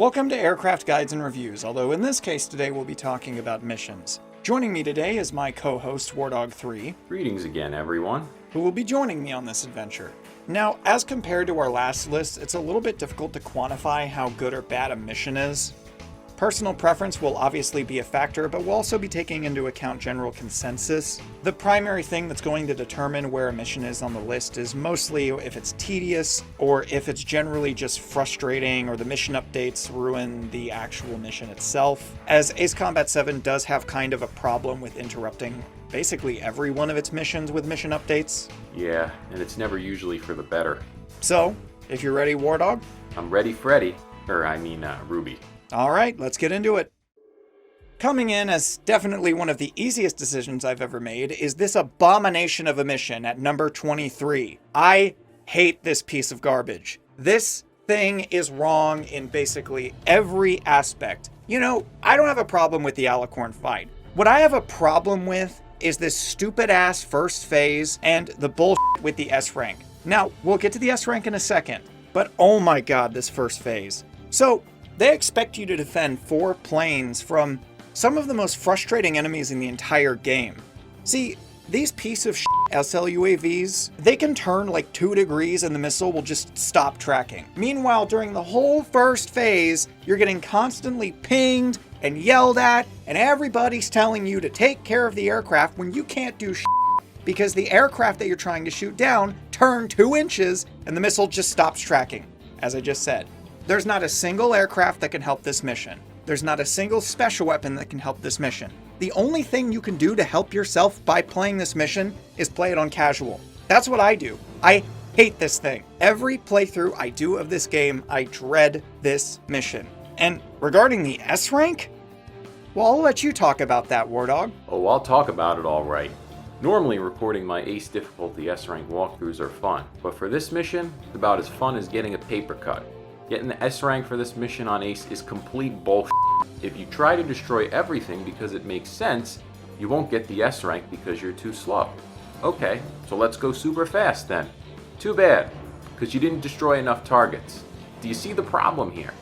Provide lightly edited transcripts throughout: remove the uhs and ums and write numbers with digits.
Welcome to Aircraft Guides and Reviews, although in this case today we'll be talking about missions. Joining me today is my co-host WardogThree. Greetings again, everyone. Who will be joining me on this adventure. Now, as compared to our last list, it's a little bit difficult to quantify how good or bad a mission is. Personal preference will obviously be a factor, but we'll also be taking into account general consensus. The primary thing that's going to determine where a mission is on the list is mostly if it's tedious, or if it's generally just frustrating, or the mission updates ruin the actual mission itself. As Ace Combat 7 does have kind of a problem with interrupting basically every one of its missions with mission updates. Yeah, and it's never usually for the better. So, if you're ready, Wardog? I'm ready, Freddy. Ruby. Alright, let's get into it. Coming in as definitely one of the easiest decisions I've ever made is this abomination of a mission at number 23. I hate this piece of garbage. This thing is wrong in basically every aspect. You know, I don't have a problem with the Alicorn fight. What I have a problem with is this stupid ass first phase and the bullshit with the S rank. Now, we'll get to the S rank in a second, but oh my god, this first phase. So, they expect you to defend 4 planes from some of the most frustrating enemies in the entire game. See, these piece of shit SL UAVs, they can turn like 2 degrees and the missile will just stop tracking. Meanwhile, during the whole first phase, you're getting constantly pinged and yelled at, and everybody's telling you to take care of the aircraft when you can't do shit because the aircraft that you're trying to shoot down turn 2 inches and the missile just stops tracking, as I just said. There's not a single aircraft that can help this mission. There's not a single special weapon that can help this mission. The only thing you can do to help yourself by playing this mission is play it on casual. That's what I do. I hate this thing. Every playthrough I do of this game, I dread this mission. And regarding the S rank? Well, I'll let you talk about that, Wardog. Oh, I'll talk about it all right. Normally, recording my Ace difficulty S rank walkthroughs are fun, but for this mission, it's about as fun as getting a paper cut. Getting the S rank for this mission on Ace is complete bullshit. If you try to destroy everything because it makes sense, you won't get the S rank because you're too slow. Okay, so let's go super fast then. Too bad, because you didn't destroy enough targets. Do you see the problem here?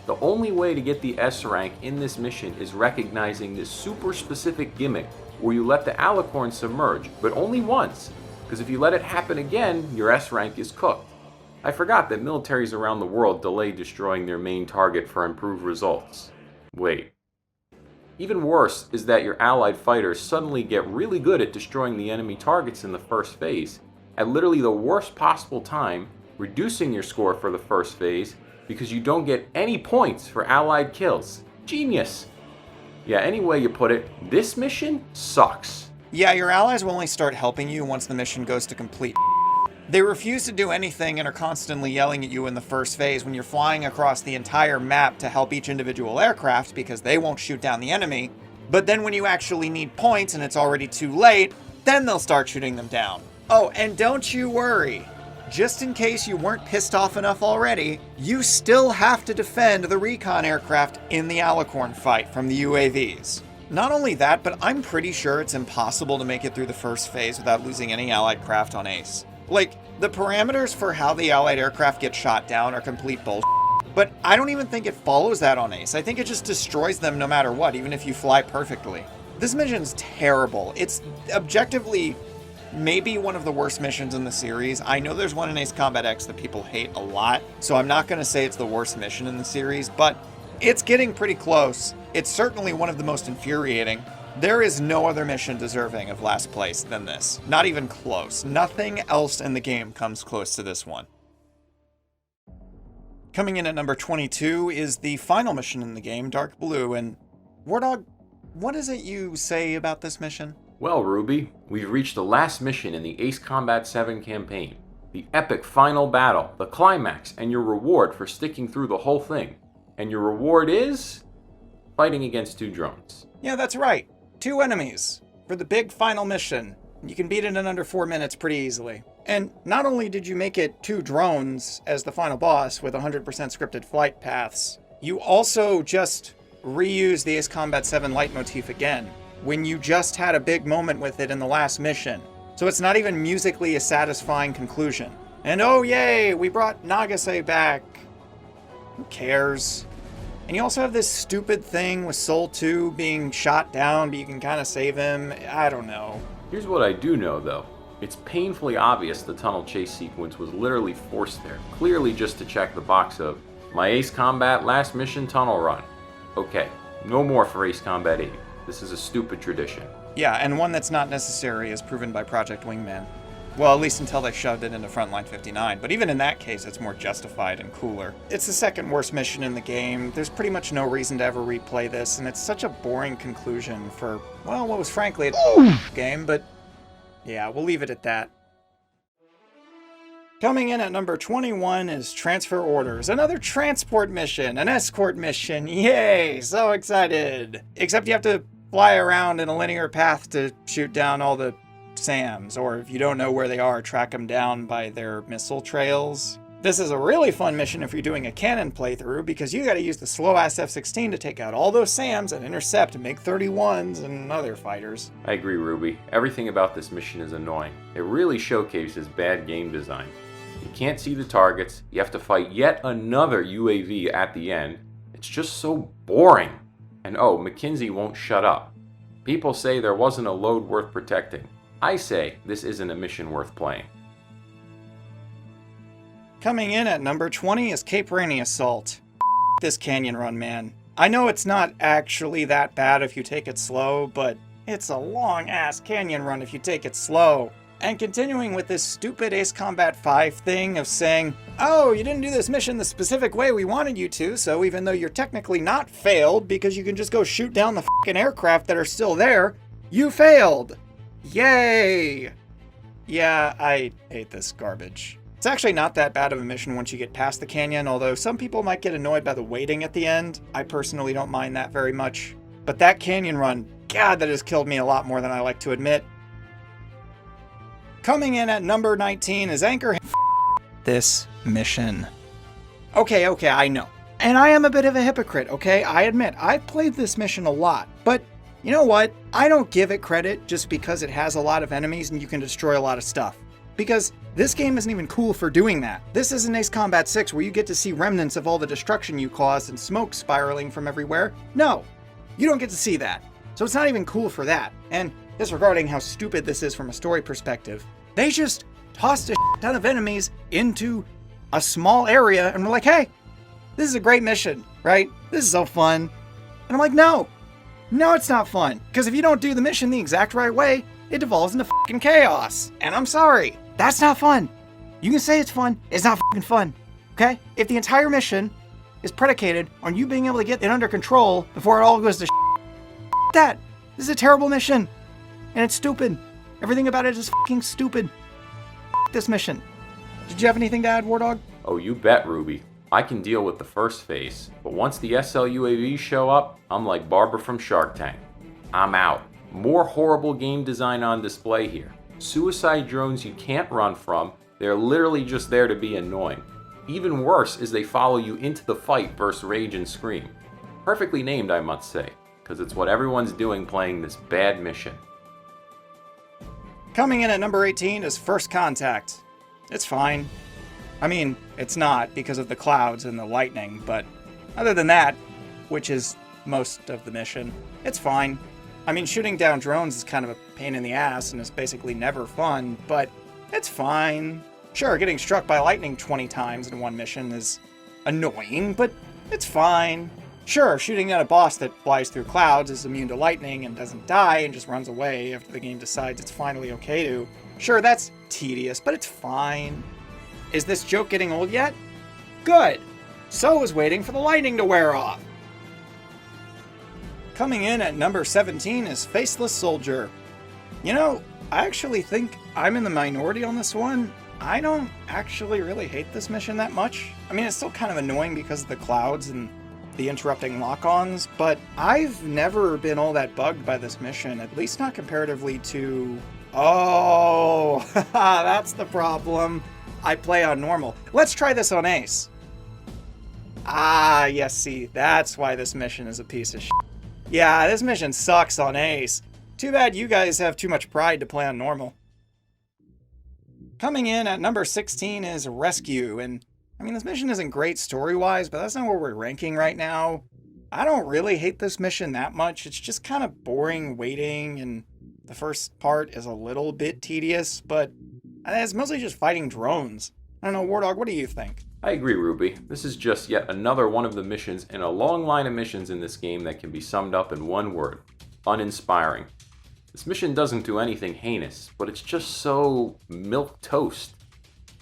The only way to get the S rank in this mission is recognizing this super specific gimmick where you let the Alicorn submerge, but only once, because if you let it happen again, your S rank is cooked. I forgot that militaries around the world delay destroying their main target for improved results. Wait. Even worse is that your allied fighters suddenly get really good at destroying the enemy targets in the first phase, at literally the worst possible time, reducing your score for the first phase because you don't get any points for allied kills. Genius! Yeah, any way you put it, this mission sucks. Yeah, your allies will only start helping you once the mission goes to complete. They refuse to do anything and are constantly yelling at you in the first phase when you're flying across the entire map to help each individual aircraft because they won't shoot down the enemy. But then when you actually need points and it's already too late, then they'll start shooting them down. Oh, and don't you worry. Just in case you weren't pissed off enough already, you still have to defend the recon aircraft in the Alicorn fight from the UAVs. Not only that, but I'm pretty sure it's impossible to make it through the first phase without losing any allied craft on Ace. Like, the parameters for how the allied aircraft get shot down are complete bullshit, but I don't even think it follows that on Ace. I think it just destroys them no matter what, even if you fly perfectly. This mission's terrible. It's objectively maybe one of the worst missions in the series. I know there's one in Ace Combat X that people hate a lot, so I'm not going to say it's the worst mission in the series, but it's getting pretty close. It's certainly one of the most infuriating. There is no other mission deserving of last place than this. Not even close. Nothing else in the game comes close to this one. Coming in at number 22 is the final mission in the game, Dark Blue, and Wardog, what is it you say about this mission? Well, Ruby, we've reached the last mission in the Ace Combat 7 campaign. The epic final battle, the climax, and your reward for sticking through the whole thing. And your reward is fighting against 2 drones. Yeah, that's right. 2 enemies for the big final mission. You can beat it in under 4 minutes pretty easily. And not only did you make it 2 drones as the final boss with 100% scripted flight paths, you also just reused the Ace Combat 7 leitmotif again, when you just had a big moment with it in the last mission. So it's not even musically a satisfying conclusion. And oh yay, we brought Nagase back. Who cares? And you also have this stupid thing with Soul 2 being shot down, but you can kind of save him. I don't know. Here's what I do know though. It's painfully obvious the tunnel chase sequence was literally forced there, clearly just to check the box of my Ace Combat last mission tunnel run. Okay, no more for Ace Combat 8. This is a stupid tradition. Yeah, and one that's not necessary as proven by Project Wingman. Well, at least until they shoved it into Frontline 59, but even in that case, it's more justified and cooler. It's the second worst mission in the game, there's pretty much no reason to ever replay this, and it's such a boring conclusion for, well, what was frankly a game, but yeah, we'll leave it at that. Coming in at number 21 is Transfer Orders, another transport mission, an escort mission, yay, so excited! Except you have to fly around in a linear path to shoot down all the SAMs, or if you don't know where they are, track them down by their missile trails. This is a really fun mission if you're doing a cannon playthrough, because you gotta use the slow-ass F-16 to take out all those SAMs and intercept MiG-31s and other fighters. I agree, Ruby. Everything about this mission is annoying. It really showcases bad game design. You can't see the targets, you have to fight yet another UAV at the end. It's just so boring. And oh, McKinsey won't shut up. People say there wasn't a load worth protecting. I say this isn't a mission worth playing. Coming in at number 20 is Cape Rainy Assault. This canyon run, man. I know it's not actually that bad if you take it slow, but it's a long-ass canyon run if you take it slow. And continuing with this stupid Ace Combat 5 thing of saying, oh, you didn't do this mission the specific way we wanted you to, so even though you're technically not failed because you can just go shoot down the fucking aircraft that are still there, you failed! Yay! Yeah, I hate this garbage. It's actually not that bad of a mission once you get past the canyon, although some people might get annoyed by the waiting at the end. I personally don't mind that very much. But that canyon run, God, that has killed me a lot more than I like to admit. Coming in at number 19 is Anchor. This mission. Okay, I know. And I am a bit of a hypocrite, okay? I admit, I've played this mission a lot. But you know what? I don't give it credit just because it has a lot of enemies and you can destroy a lot of stuff. Because this game isn't even cool for doing that. This isn't Ace Combat 6 where you get to see remnants of all the destruction you caused and smoke spiraling from everywhere. No, you don't get to see that. So it's not even cool for that. And disregarding how stupid this is from a story perspective, they just tossed a ton of enemies into a small area and were like, hey, this is a great mission, right? This is so fun. And I'm like, no, it's not fun. Because if you don't do the mission the exact right way, it devolves into fucking chaos. And I'm sorry, that's not fun. You can say it's fun, it's not fucking fun, okay? If the entire mission is predicated on you being able to get it under control before it all goes to that. This is a terrible mission. And it's stupid. Everything about it is fucking stupid. This mission. Did you have anything to add, Wardog? Oh, you bet, Ruby. I can deal with the first phase, but once the SL UAVs show up, I'm like Barbara from Shark Tank. I'm out. More horrible game design on display here. Suicide drones you can't run from, they're literally just there to be annoying. Even worse is they follow you into the fight versus rage and scream. Perfectly named, I must say, because it's what everyone's doing playing this bad mission. Coming in at number 18 is First Contact. It's fine. I mean, it's not because of the clouds and the lightning, but other than that, which is most of the mission, it's fine. I mean, shooting down drones is kind of a pain in the ass and it's basically never fun, but it's fine. Sure, getting struck by lightning 20 times in one mission is annoying, but it's fine. Sure, shooting at a boss that flies through clouds is immune to lightning and doesn't die and just runs away after the game decides it's finally okay to. Sure, that's tedious, but it's fine. Is this joke getting old yet? Good. So is waiting for the lightning to wear off. Coming in at number 17 is Faceless Soldier. You know, I actually think I'm in the minority on this one. I don't actually really hate this mission that much. I mean, it's still kind of annoying because of the clouds and the interrupting lock-ons, but I've never been all that bugged by this mission, at least not comparatively to... Oh, that's the problem. I play on normal. Let's try this on Ace. Ah, yes, see, that's why this mission is a piece of shit. Yeah, this mission sucks on Ace. Too bad you guys have too much pride to play on normal. Coming in at number 16 is Rescue, and I mean, this mission isn't great story-wise, but that's not where we're ranking right now. I don't really hate this mission that much. It's just kind of boring waiting, and the first part is a little bit tedious, but it's mostly just fighting drones. I don't know, Wardog, what do you think? I agree, Ruby. This is just yet another one of the missions in a long line of missions in this game that can be summed up in one word: uninspiring. This mission doesn't do anything heinous, but it's just so milquetoast.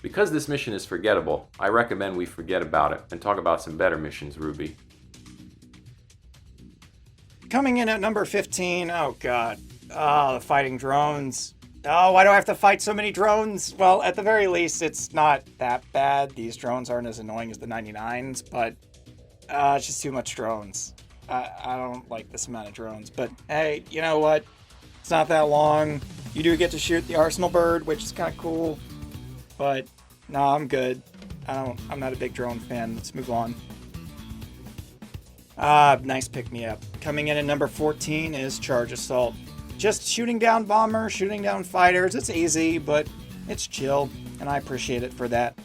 Because this mission is forgettable, I recommend we forget about it and talk about some better missions, Ruby. Coming in at number 15, oh god. Oh, the fighting drones. Oh, why do I have to fight so many drones? Well, at the very least, it's not that bad. These drones aren't as annoying as the 99s, but it's just too much drones. I don't like this amount of drones, but hey, you know what? It's not that long. You do get to shoot the arsenal bird, which is kind of cool, but no, I'm good. I'm not a big drone fan. Let's move on. Nice pick-me-up. Coming in at number 14 is Charge Assault. Just shooting down bombers, shooting down fighters. It's easy, but it's chill, and I appreciate it for that.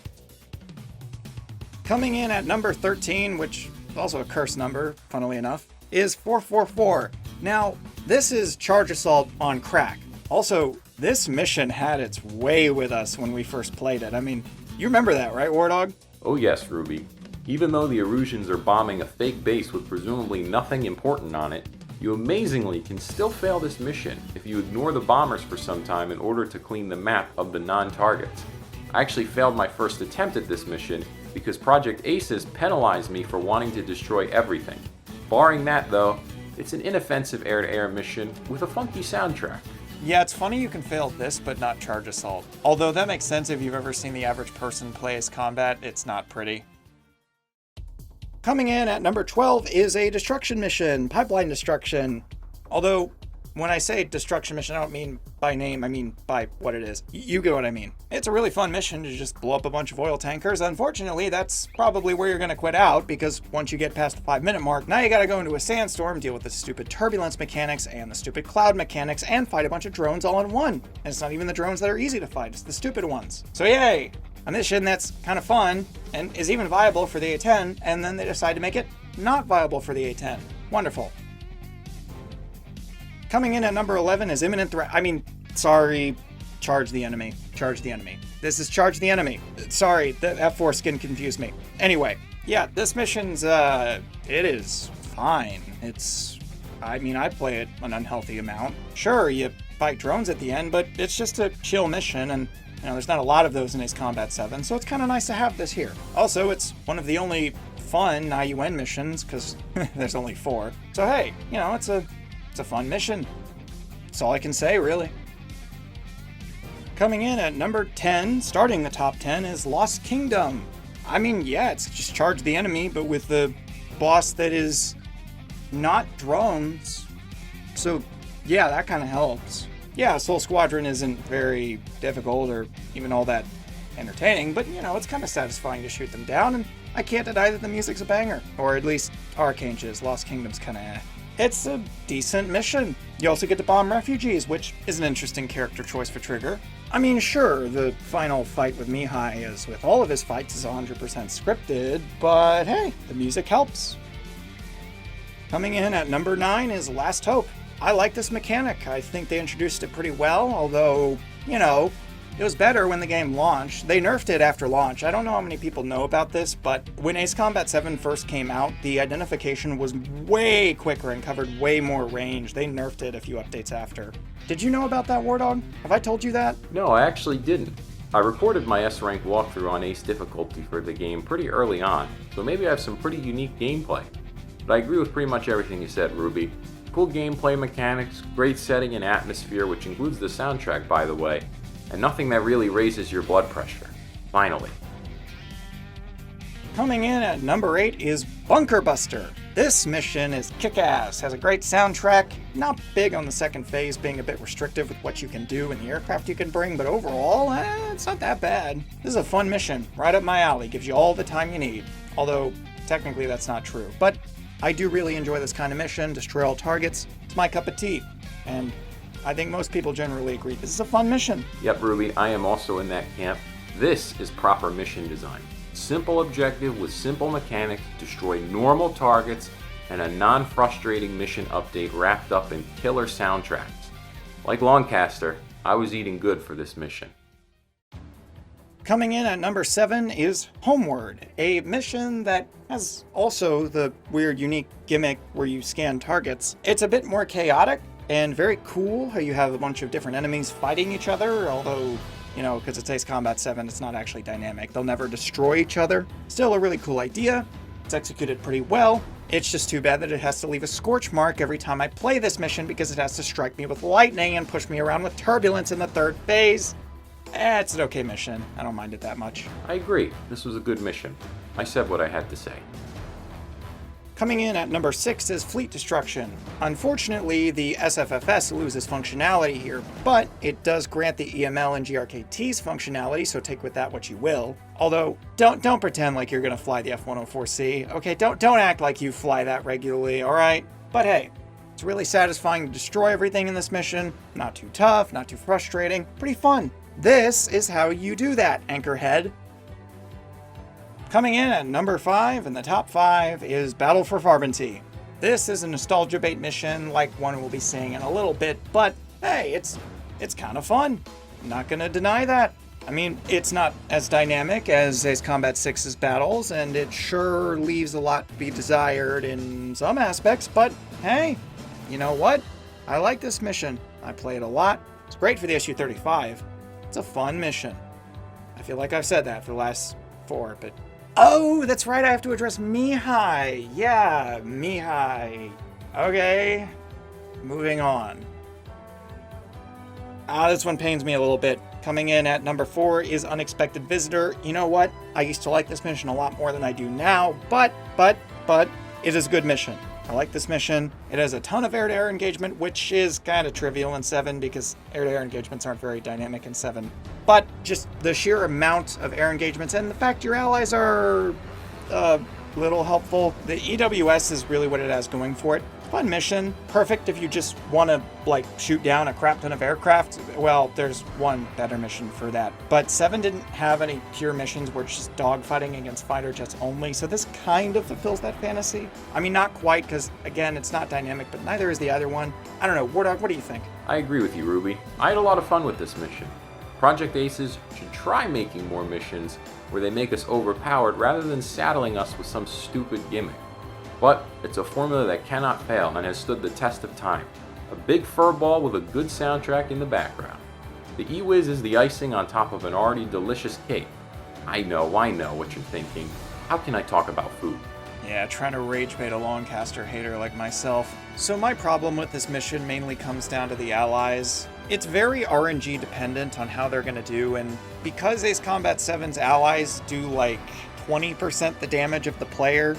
Coming in at number 13, which is also a curse number, funnily enough, is 444. Now, this is Charge Assault on crack. Also, this mission had its way with us when we first played it. I mean, you remember that, right, Wardog? Oh yes, Ruby. Even though the Erusians are bombing a fake base with presumably nothing important on it, you amazingly can still fail this mission if you ignore the bombers for some time in order to clean the map of the non-targets. I actually failed my first attempt at this mission because Project Aces penalized me for wanting to destroy everything. Barring that though, it's an inoffensive air-to-air mission with a funky soundtrack. Yeah, it's funny you can fail this, but not Charge Assault. Although that makes sense if you've ever seen the average person play as combat, it's not pretty. Coming in at number 12 is a destruction mission, pipeline destruction. Although, when I say destruction mission, I don't mean by name, I mean by what it is. You get what I mean. It's a really fun mission to just blow up a bunch of oil tankers. Unfortunately, that's probably where you're going to quit out, because once you get past the 5-minute mark, now you got to go into a sandstorm, deal with the stupid turbulence mechanics and the stupid cloud mechanics, and fight a bunch of drones all in one. And it's not even the drones that are easy to fight, it's the stupid ones. So yay! A mission that's kind of fun, and is even viable for the A10, and then they decide to make it not viable for the A10. Wonderful. Coming in at number 11 is Imminent Threat. Charge the enemy. Charge the enemy. This is Charge the enemy. Sorry, the F4 skin confused me. Anyway, yeah, this mission's, it is fine. I play it an unhealthy amount. Sure, you fight drones at the end, but it's just a chill mission, and there's not a lot of those in Ace Combat 7, so it's kind of nice to have this here. Also, it's one of the only fun IUN missions, because there's only 4. So hey, it's a fun mission. That's all I can say, really. Coming in at number 10, starting the top 10, is Lost Kingdom. It's just Charge the enemy, but with the boss that is not drones. So yeah, that kind of helps. Yeah, Soul Squadron isn't very difficult or even all that entertaining, but it's kind of satisfying to shoot them down, and I can't deny that the music's a banger. Or at least Arcane is. Lost Kingdom's kind of eh. It's a decent mission. You also get to bomb refugees, which is an interesting character choice for Trigger. Sure, the final fight with Mihai, as with all of his fights, is 100% scripted, but hey, the music helps. Coming in at number 9 is Last Hope. I like this mechanic. I think they introduced it pretty well, although, it was better when the game launched. They nerfed it after launch. I don't know how many people know about this, but when Ace Combat 7 first came out, the identification was way quicker and covered way more range. They nerfed it a few updates after. Did you know about that, Wardog? Have I told you that? No, I actually didn't. I recorded my S-Rank walkthrough on Ace difficulty for the game pretty early on, so maybe I have some pretty unique gameplay. But I agree with pretty much everything you said, Ruby. Cool gameplay mechanics, great setting and atmosphere, which includes the soundtrack, by the way, and nothing that really raises your blood pressure. Finally. Coming in at number 8 is Bunker Buster. This mission is kick-ass, has a great soundtrack, not big on the second phase being a bit restrictive with what you can do and the aircraft you can bring, but overall, it's not that bad. This is a fun mission, right up my alley, gives you all the time you need. Although, technically that's not true, but I do really enjoy this kind of mission, destroy all targets. It's my cup of tea, and I think most people generally agree this is a fun mission. Yep, Ruby, I am also in that camp. This is proper mission design. Simple objective with simple mechanics, destroy normal targets, and a non-frustrating mission update wrapped up in killer soundtracks. Like Lancaster, I was eating good for this mission. Coming in at number 7 is Homeward, a mission that has also the weird, unique gimmick where you scan targets. It's a bit more chaotic and very cool how you have a bunch of different enemies fighting each other, although, because it's Ace Combat 7, it's not actually dynamic. They'll never destroy each other. Still a really cool idea. It's executed pretty well. It's just too bad that it has to leave a scorch mark every time I play this mission because it has to strike me with lightning and push me around with turbulence in the 3rd phase. It's an okay mission. I don't mind it that much. I agree. This was a good mission. I said what I had to say. Coming in at number 6 is Fleet Destruction. Unfortunately, the SFFS loses functionality here, but it does grant the EML and GRKT's functionality, so take with that what you will. Although, don't pretend like you're gonna fly the F-104C. Okay, don't act like you fly that regularly, alright? But hey, it's really satisfying to destroy everything in this mission. Not too tough, not too frustrating, pretty fun. This is how you do that, Anchorhead. Coming in at number 5 in the top 5 is Battle for Farbanty. This is a nostalgia bait mission like one we'll be seeing in a little bit, but hey, it's kind of fun. I'm not gonna deny that. I mean, it's not as dynamic as Ace Combat 6's battles, and it sure leaves a lot to be desired in some aspects, but hey, you know what? I like this mission. I play it a lot. It's great for the SU-35. It's a fun mission. I feel like I've said that for the last 4, but... Oh, that's right, I have to address Mihai. Yeah, Mihai. Okay, moving on. This one pains me a little bit. Coming in at number 4 is Unexpected Visitor. You know what? I used to like this mission a lot more than I do now, but, it is a good mission. I like this mission. It has a ton of air-to-air engagement, which is kind of trivial in 7 because air-to-air engagements aren't very dynamic in 7. But just the sheer amount of air engagements and the fact your allies are a little helpful. The EWS is really what it has going for it. Fun mission. Perfect if you just want to, shoot down a crap ton of aircraft. Well, there's one better mission for that. But 7 didn't have any pure missions where it's just dogfighting against fighter jets only, so this kind of fulfills that fantasy. I mean, not quite, because, again, it's not dynamic, but neither is the other one. I don't know. Wardog, what do you think? I agree with you, Ruby. I had a lot of fun with this mission. Project Aces should try making more missions where they make us overpowered rather than saddling us with some stupid gimmick. But it's a formula that cannot fail and has stood the test of time. A big fur ball with a good soundtrack in the background. The E-Wiz is the icing on top of an already delicious cake. I know what you're thinking. How can I talk about food? Yeah, trying to rage bait a Lancaster hater like myself. So my problem with this mission mainly comes down to the allies. It's very RNG dependent on how they're going to do, and because Ace Combat 7's allies do 20% the damage of the player,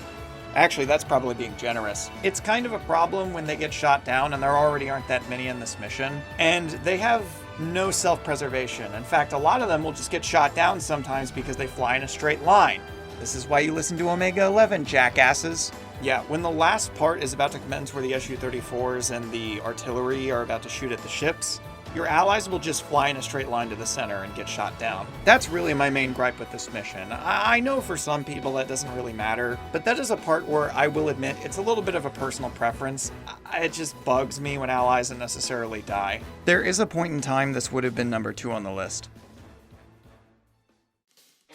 actually that's probably being generous. It's kind of a problem when they get shot down, and there already aren't that many in this mission, and they have no self-preservation. In fact, a lot of them will just get shot down sometimes because they fly in a straight line. This is why you listen to Omega 11, jackasses. Yeah, when the last part is about to commence where the SU-34s and the artillery are about to shoot at the ships, your allies will just fly in a straight line to the center and get shot down. That's really my main gripe with this mission. I know for some people that doesn't really matter, but that is a part where I will admit it's a little bit of a personal preference. It just bugs me when allies unnecessarily die. There is a point in time this would have been number 2 on the list.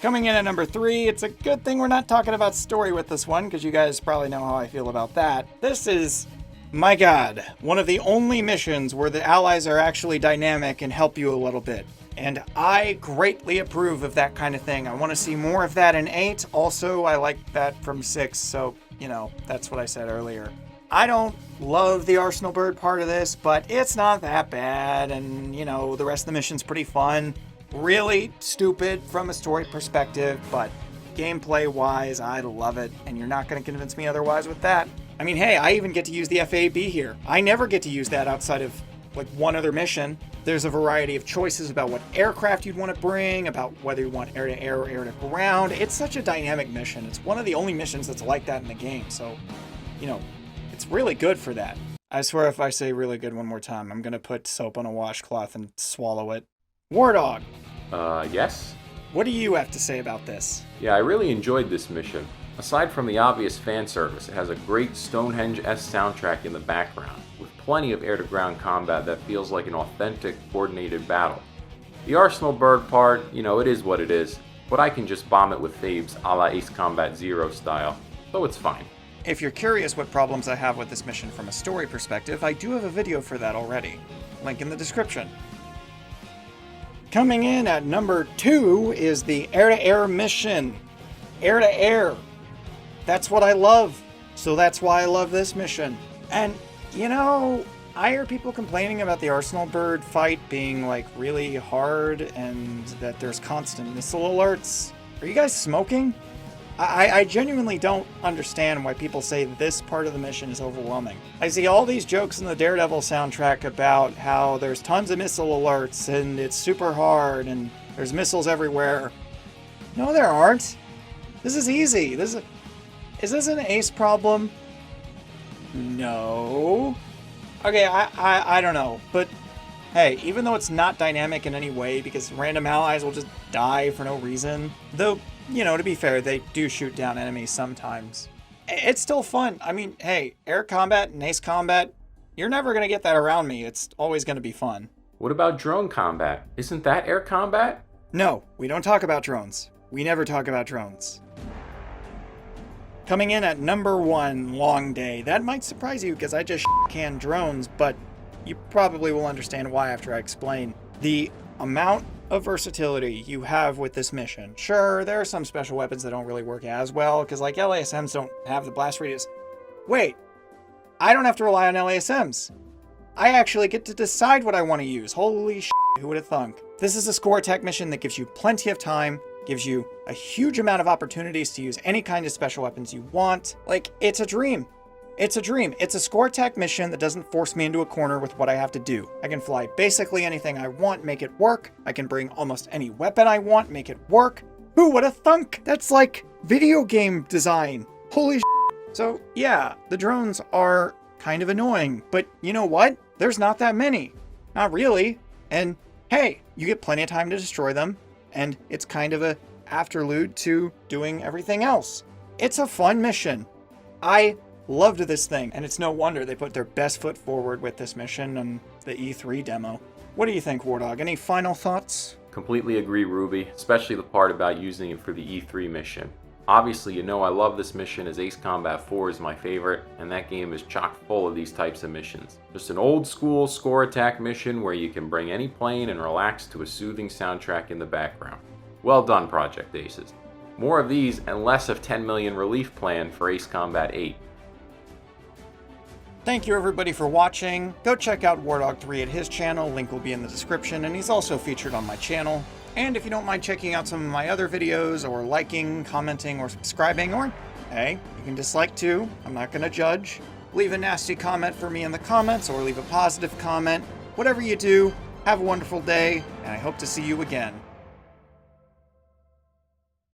Coming in at number 3, it's a good thing we're not talking about story with this one, because you guys probably know how I feel about that. This is, my god, one of the only missions where the allies are actually dynamic and help you a little bit. And I greatly approve of that kind of thing. I want to see more of that in 8. Also, I like that from 6, so, that's what I said earlier. I don't love the Arsenal Bird part of this, but it's not that bad, and, the rest of the mission's pretty fun. Really stupid from a story perspective, but gameplay-wise, I love it, and you're not going to convince me otherwise with that. I mean, hey, I even get to use the FAB here. I never get to use that outside of, one other mission. There's a variety of choices about what aircraft you'd want to bring, about whether you want air-to-air or air-to-ground. It's such a dynamic mission. It's one of the only missions that's like that in the game, so, it's really good for that. I swear if I say really good one more time, I'm going to put soap on a washcloth and swallow it. Wardog! Yes? What do you have to say about this? Yeah, I really enjoyed this mission. Aside from the obvious fan service, it has a great Stonehenge-esque soundtrack in the background, with plenty of air-to-ground combat that feels like an authentic, coordinated battle. The Arsenal Bird part, it is what it is, but I can just bomb it with faves a la Ace Combat Zero style, so it's fine. If you're curious what problems I have with this mission from a story perspective, I do have a video for that already. Link in the description. Coming in at number 2 is the air-to-air mission. Air-to-air. That's what I love, so that's why I love this mission. And, I hear people complaining about the Arsenal Bird fight being, really hard and that there's constant missile alerts. Are you guys smoking? I genuinely don't understand why people say this part of the mission is overwhelming. I see all these jokes in the Daredevil soundtrack about how there's tons of missile alerts and it's super hard and there's missiles everywhere. No, there aren't. This is easy. Is this an Ace problem? No. Okay, I don't know, but hey, even though it's not dynamic in any way because random allies will just die for no reason, though, to be fair, they do shoot down enemies sometimes. It's still fun. I mean, hey, air combat and ace combat, you're never going to get that around me. It's always going to be fun. What about drone combat? Isn't that air combat? No, we don't talk about drones. We never talk about drones. Coming in at number 1, Long Day. That might surprise you because I just can drones, but you probably will understand why after I explain. The amount of versatility you have with this mission. Sure, there are some special weapons that don't really work as well, because LASMs don't have the blast radius. Wait, I don't have to rely on LASMs. I actually get to decide what I want to use. Holy shit, who would have thunk? This is a score attack mission that gives you plenty of time, gives you a huge amount of opportunities to use any kind of special weapons you want. It's a dream. It's a dream. It's a score attack mission that doesn't force me into a corner with what I have to do. I can fly basically anything I want, make it work. I can bring almost any weapon I want, make it work. Who would have thunk? That's like video game design. Holy shit. So yeah, the drones are kind of annoying, but you know what? There's not that many. Not really. And hey, you get plenty of time to destroy them, and it's kind of a afterlude to doing everything else. It's a fun mission. I loved this thing, and it's no wonder they put their best foot forward with this mission and the E3 demo. What do you think, Wardog? Any final thoughts? Completely agree, Ruby, especially the part about using it for the E3 mission. Obviously, I love this mission as Ace Combat 4 is my favorite, and that game is chock full of these types of missions. Just an old school score attack mission where you can bring any plane and relax to a soothing soundtrack in the background. Well done, Project Aces. More of these and less of 10 million relief plan for Ace Combat 8. Thank you everybody for watching. Go check out WardogThree at his channel, link will be in the description, and he's also featured on my channel. And if you don't mind checking out some of my other videos, or liking, commenting, or subscribing, or hey, you can dislike too, I'm not gonna judge. Leave a nasty comment for me in the comments, or leave a positive comment. Whatever you do, have a wonderful day, and I hope to see you again.